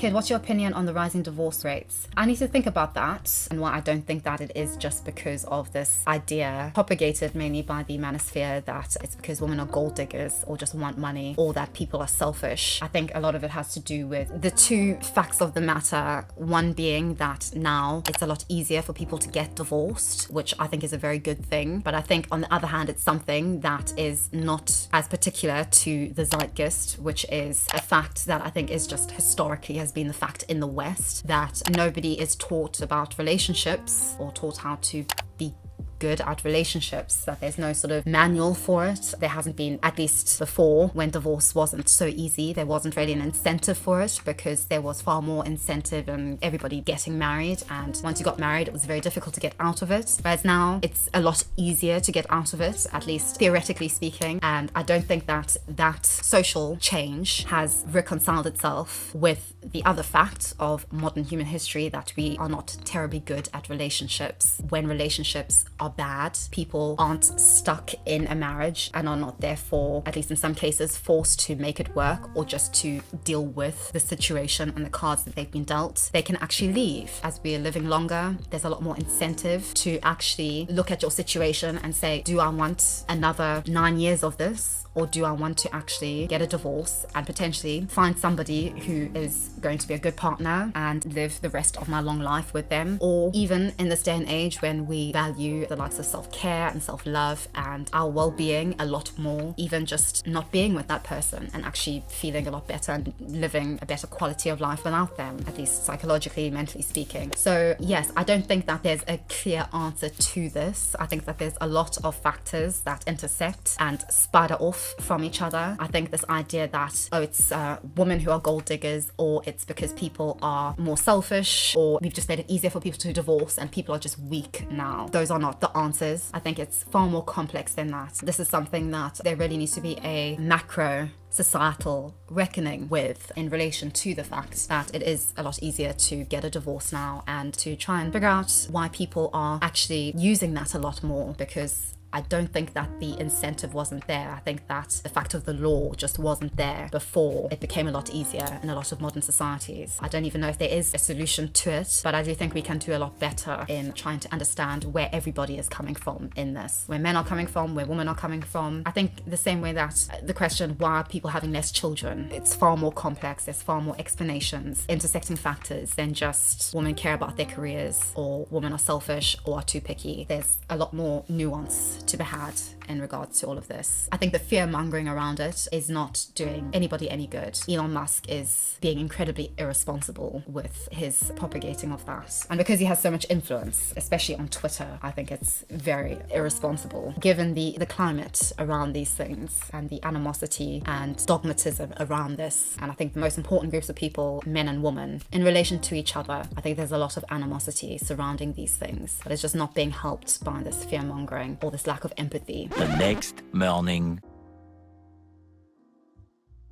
Kid, what's your opinion on the rising divorce rates? I need to think about that and why I don't think that it is just because of this idea propagated mainly by the manosphere that it's because women are gold diggers or just want money or that people are selfish. I think a lot of it has to do with the two facts of the matter. One being that now it's a lot easier for people to get divorced, which I think is a very good thing. But I think on the other hand, it's something that is not as particular to the zeitgeist, which is a fact that I think is just historically has been the fact in the West, that nobody is taught about relationships or taught how to be good at relationships, that there's no sort of manual for it. There hasn't been, at least before, when divorce wasn't so easy, there wasn't really an incentive for it because there was far more incentive in everybody getting married, and once you got married it was very difficult to get out of it. Whereas now it's a lot easier to get out of it, at least theoretically speaking, and I don't think that that social change has reconciled itself with the other fact of modern human history that we are not terribly good at relationships. When relationships are bad, people aren't stuck in a marriage and are not therefore, at least in some cases, forced to make it work or just to deal with the situation and the cards that they've been dealt. They can actually leave. As we are living longer, there's a lot more incentive to actually look at your situation and say, do I want another 9 years of this? Or do I want to actually get a divorce and potentially find somebody who is going to be a good partner and live the rest of my long life with them? Or even in this day and age when we value the likes of self-care and self-love and our well-being a lot more, even just not being with that person and actually feeling a lot better and living a better quality of life without them, at least psychologically, mentally speaking. So yes, I don't think that there's a clear answer to this. I think that there's a lot of factors that intersect and spider off from each other. I think this idea that, oh, it's women who are gold diggers, or it's because people are more selfish, or we've just made it easier for people to divorce and people are just weak now. Those are not the answers. I think it's far more complex than that. This is something that there really needs to be a macro societal reckoning with in relation to the fact that it is a lot easier to get a divorce now, and to try and figure out why people are actually using that a lot more, because I don't think that the incentive wasn't there. I think that the fact of the law just wasn't there before it became a lot easier in a lot of modern societies. I don't even know if there is a solution to it, but I do think we can do a lot better in trying to understand where everybody is coming from in this. Where men are coming from, where women are coming from. I think the same way that the question, why are people having less children? It's far more complex. There's far more explanations, intersecting factors than just women care about their careers, or women are selfish or are too picky. There's a lot more nuance to be had in regards to all of this. I think the fear mongering around it is not doing anybody any good. Elon Musk is being incredibly irresponsible with his propagating of that. And because he has so much influence, especially on Twitter, I think it's very irresponsible given the climate around these things and the animosity and dogmatism around this. And I think the most important groups of people, men and women, in relation to each other, I think there's a lot of animosity surrounding these things, but it's just not being helped by this fear mongering or this lack of empathy. The next morning.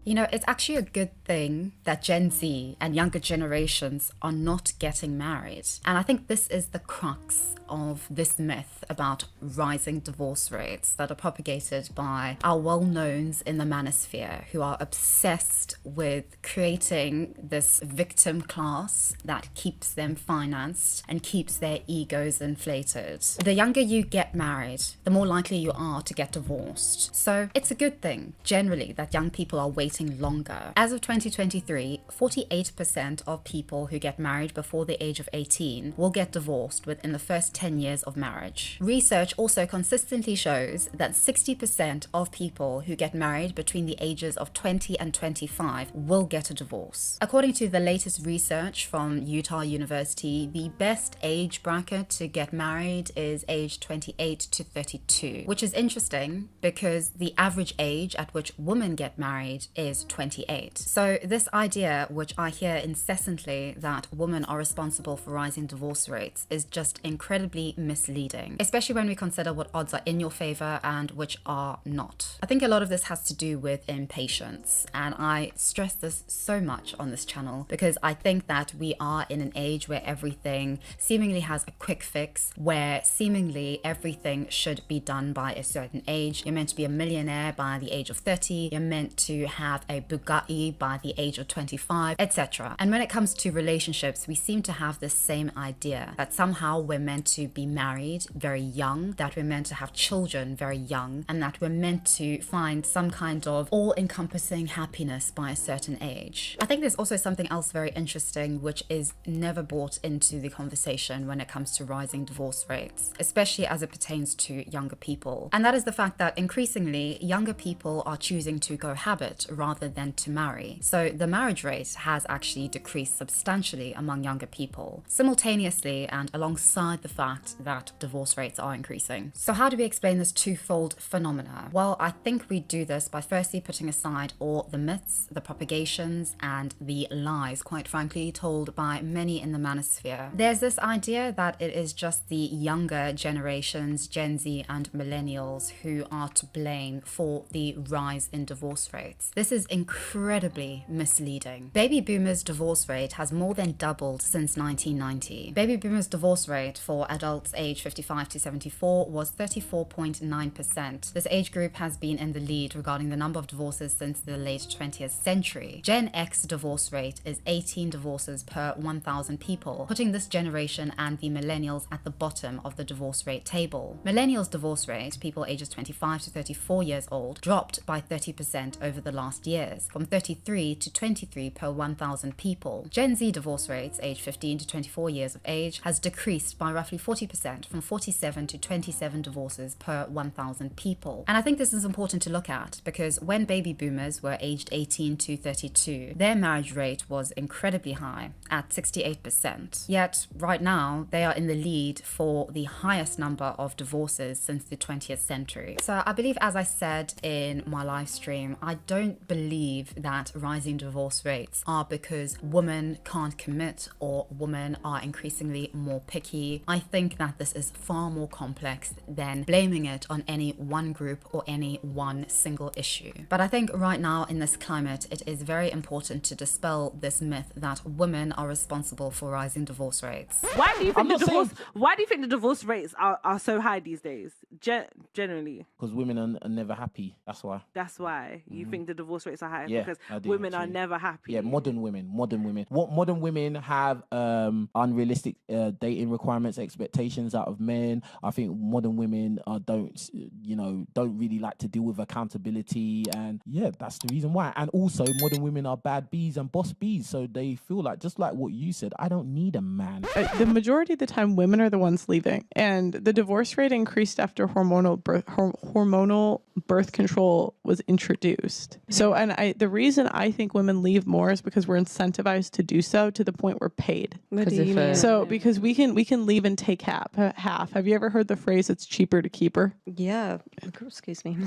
You know, it's actually a good thing that Gen Z and younger generations are not getting married. And I think this is the crux of this myth about rising divorce rates that are propagated by our well-knowns in the manosphere, who are obsessed with creating this victim class that keeps them financed and keeps their egos inflated. The younger you get married, the more likely you are to get divorced. So it's a good thing, generally, that young people are waiting longer. As of 2023, 48% of people who get married before the age of 18 will get divorced within the first 10 years of marriage. Research also consistently shows that 60% of people who get married between the ages of 20 and 25 will get a divorce. According to the latest research from Utah University, the best age bracket to get married is age 28 to 32, which is interesting because the average age at which women get married is 28. So this idea, which I hear incessantly, that women are responsible for rising divorce rates, is just incredibly misleading, especially when we consider what odds are in your favor and which are not. I think a lot of this has to do with impatience, and I stress this so much on this channel because I think that we are in an age where everything seemingly has a quick fix, where seemingly everything should be done by a certain age. You're meant to be a millionaire by the age of 30. You're meant to have have a Bugatti by the age of 25, etc. And when it comes to relationships, we seem to have this same idea that somehow we're meant to be married very young, that we're meant to have children very young, and that we're meant to find some kind of all-encompassing happiness by a certain age. I think there's also something else very interesting which is never brought into the conversation when it comes to rising divorce rates, especially as it pertains to younger people. And that is the fact that increasingly younger people are choosing to cohabit rather than to marry. So the marriage rate has actually decreased substantially among younger people, simultaneously and alongside the fact that divorce rates are increasing. So how do we explain this twofold phenomena? Well, I think we do this by firstly putting aside all the myths, the propagations, and the lies, quite frankly, told by many in the manosphere. There's this idea that it is just the younger generations, Gen Z and millennials, who are to blame for the rise in divorce rates. This is incredibly misleading. Baby boomers' divorce rate has more than doubled since 1990. Baby boomers' divorce rate for adults aged 55 to 74 was 34.9%. This age group has been in the lead regarding the number of divorces since the late 20th century. Gen X divorce rate is 18 divorces per 1,000 people, putting this generation and the millennials at the bottom of the divorce rate table. Millennials' divorce rate, people ages 25 to 34 years old, dropped by 30% over the last years, from 33 to 23 per 1,000 people. Gen Z divorce rates, aged 15 to 24 years of age, has decreased by roughly 40%, from 47 to 27 divorces per 1,000 people. And I think this is important to look at because when baby boomers were aged 18 to 32, their marriage rate was incredibly high at 68%. Yet right now they are in the lead for the highest number of divorces since the 20th century. So I believe, as I said in my live stream, I don't believe that rising divorce rates are because women can't commit or women are increasingly more picky. I think that this is far more complex than blaming it on any one group or any one single issue. But I think right now in this climate, it is very important to dispel this myth that women are responsible for rising divorce rates. Why do you think the divorce rates are so high these days? Generally, because women are never happy. That's why. That's why you think the divorce rates are high. Yeah, because I do, women are actually. never happy. Yeah, modern women. What modern women have unrealistic dating requirements, expectations out of men. I think modern women don't really like to deal with accountability, and yeah, that's the reason why. And also, modern women are bad bees and boss bees, so they feel like, just like what you said, I don't need a man. The majority of the time, women are the ones leaving, and the divorce rate increased after hormonal birth control was introduced. So, and the reason I think women leave more is because we're incentivized to do so to the point we're paid. What do you mean? So, because we can leave and take half. Have you ever heard the phrase "it's cheaper to keep her"? Yeah. Excuse me.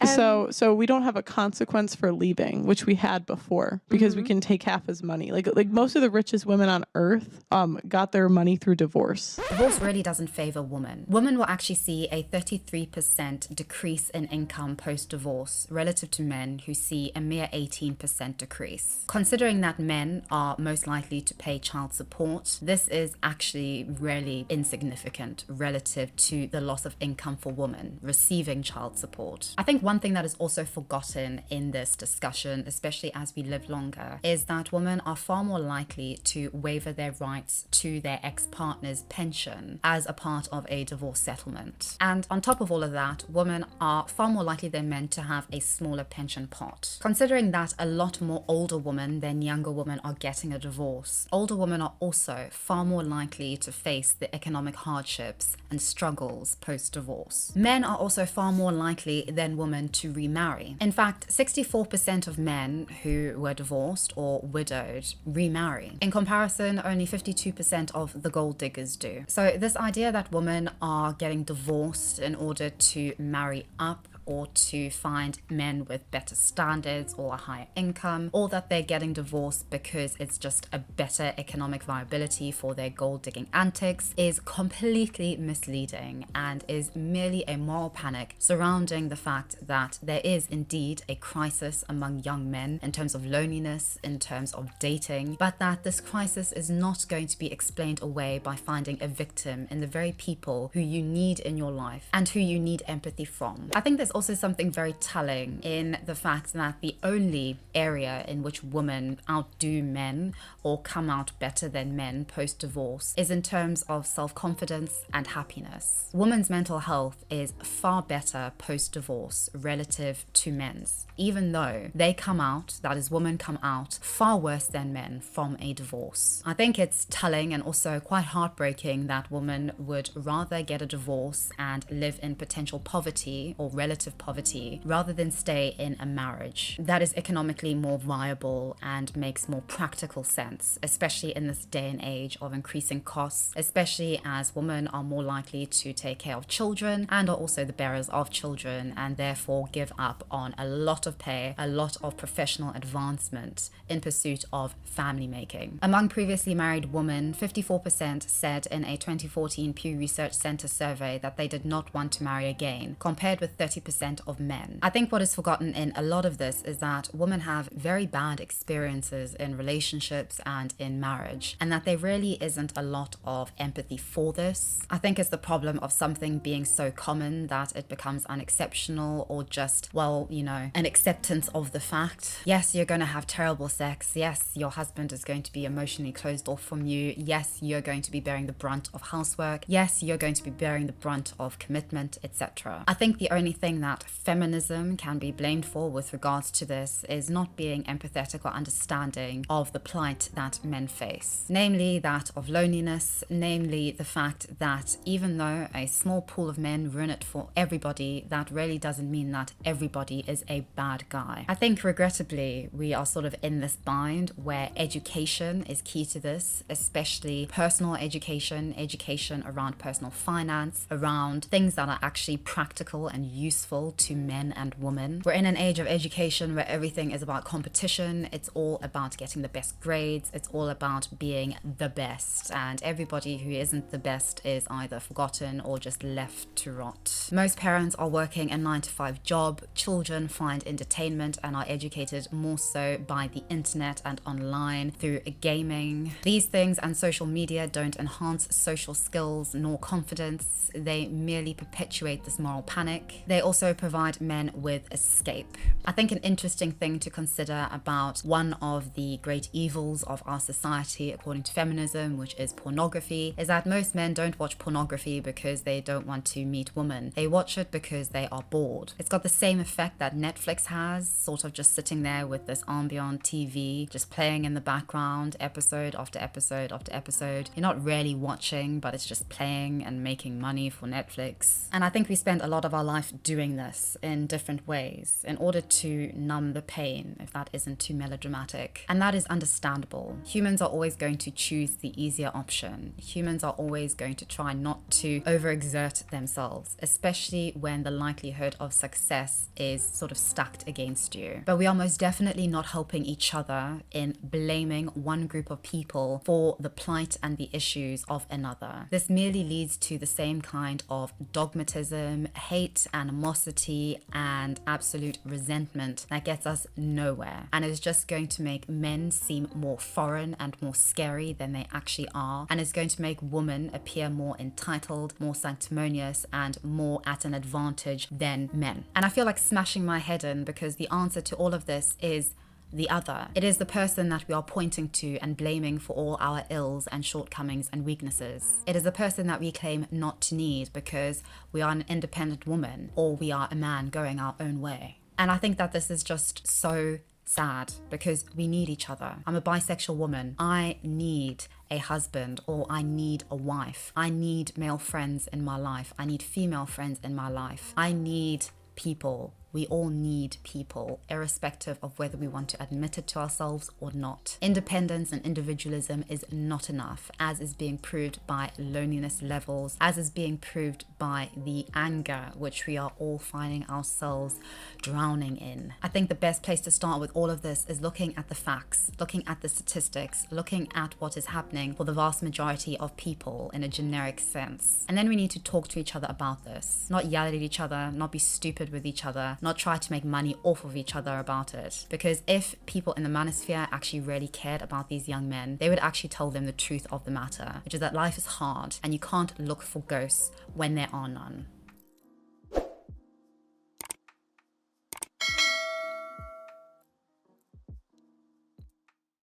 So we don't have a consequence for leaving, which we had before, because we can take half as money. Like most of the richest women on earth got their money through divorce. Divorce really doesn't favor women. Women will actually see a 33% decrease in income post-divorce relative to men who see a mere 18% decrease. Considering that men are most likely to pay child support, this is actually really insignificant relative to the loss of income for women receiving child support. I think one thing that is also forgotten in this discussion, especially as we live longer, is that women are far more likely to waiver their rights to their ex-partner's pension as a part of a divorce settlement. And on top of all of that, women are far more likely than men to have a smaller pension pot. Considering that a lot more older women than younger women are getting a divorce, older women are also far more likely to face the economic hardships and struggles post-divorce. Men are also far more likely than women to remarry. In fact, 64% of men who were divorced or widowed remarry. In comparison, only 52% of the gold diggers do. So this idea that women are getting divorced in order to marry up or to find men with better standards or a higher income, or that they're getting divorced because it's just a better economic viability for their gold digging antics, is completely misleading and is merely a moral panic surrounding the fact that there is indeed a crisis among young men in terms of loneliness, in terms of dating, but that this crisis is not going to be explained away by finding a victim in the very people who you need in your life and who you need empathy from. I think there's also something very telling in the fact that the only area in which women outdo men or come out better than men post-divorce is in terms of self-confidence and happiness. Women's mental health is far better post-divorce relative to men's, even though they come out, that is, women come out far worse than men from a divorce. I think it's telling and also quite heartbreaking that women would rather get a divorce and live in potential poverty or relative poverty rather than stay in a marriage that is economically more viable and makes more practical sense, especially in this day and age of increasing costs, especially as women are more likely to take care of children and are also the bearers of children, and therefore give up on a lot of pay, a lot of professional advancement in pursuit of family making. Among previously married women, 54% said in a 2014 Pew Research Center survey that they did not want to marry again, compared with 30% of men. I think what is forgotten in a lot of this is that women have very bad experiences in relationships and in marriage, and that there really isn't a lot of empathy for this. I think it's the problem of something being so common that it becomes unexceptional, or just, well, you know, an acceptance of the fact. Yes, you're going to have terrible sex. Yes, your husband is going to be emotionally closed off from you. Yes, you're going to be bearing the brunt of housework. Yes, you're going to be bearing the brunt of commitment, etc. I think the only thing that feminism can be blamed for with regards to this is not being empathetic or understanding of the plight that men face, namely that of loneliness, namely the fact that even though a small pool of men ruin it for everybody, that really doesn't mean that everybody is a bad guy. I think regrettably we are sort of in this bind where education is key to this, especially personal education, education around personal finance, around things that are actually practical and useful to men and women. We're in an age of education where everything is about competition. It's all about getting the best grades. It's all about being the best, and everybody who isn't the best is either forgotten or just left to rot. Most parents are working a 9-to-5 job. Children find entertainment and are educated more so by the internet and online through gaming. These things and social media don't enhance social skills nor confidence. They merely perpetuate this moral panic. They also provide men with escape. I think an interesting thing to consider about one of the great evils of our society, according to feminism, which is pornography, is that most men don't watch pornography because they don't want to meet women. They watch it because they are bored. It's got the same effect that Netflix has, sort of just sitting there with this ambient TV, just playing in the background, episode after episode after episode. You're not really watching, but it's just playing and making money for Netflix. And I think we spend a lot of our life doing this in different ways in order to numb the pain, if that isn't too melodramatic. And that is understandable. Humans are always going to choose the easier option. Humans are always going to try not to overexert themselves, especially when the likelihood of success is sort of stacked against you. But we are most definitely not helping each other in blaming one group of people for the plight and the issues of another. This merely leads to the same kind of dogmatism, hate, animosity, and absolute resentment that gets us nowhere, and is just going to make men seem more foreign and more scary than they actually are, and is going to make women appear more entitled, more sanctimonious, and more at an advantage than men. And I feel like smashing my head in, because the answer to all of this is the other. It is the person that we are pointing to and blaming for all our ills and shortcomings and weaknesses. It is the person that we claim not to need because we are an independent woman, or we are a man going our own way. And I think that this is just so sad, because we need each other. I'm a bisexual woman. I need a husband, or I need a wife. I need male friends in my life. I need female friends in my life. I need people. We all need people, irrespective of whether we want to admit it to ourselves or not. Independence and individualism is not enough, as is being proved by loneliness levels, as is being proved by the anger which we are all finding ourselves drowning in. I think the best place to start with all of this is looking at the facts, looking at the statistics, looking at what is happening for the vast majority of people in a generic sense. And then we need to talk to each other about this, not yell at each other, not be stupid with each other, not try to make money off of each other about it. Because if people in the manosphere actually really cared about these young men, they would actually tell them the truth of the matter, which is that life is hard and you can't look for ghosts when there are none.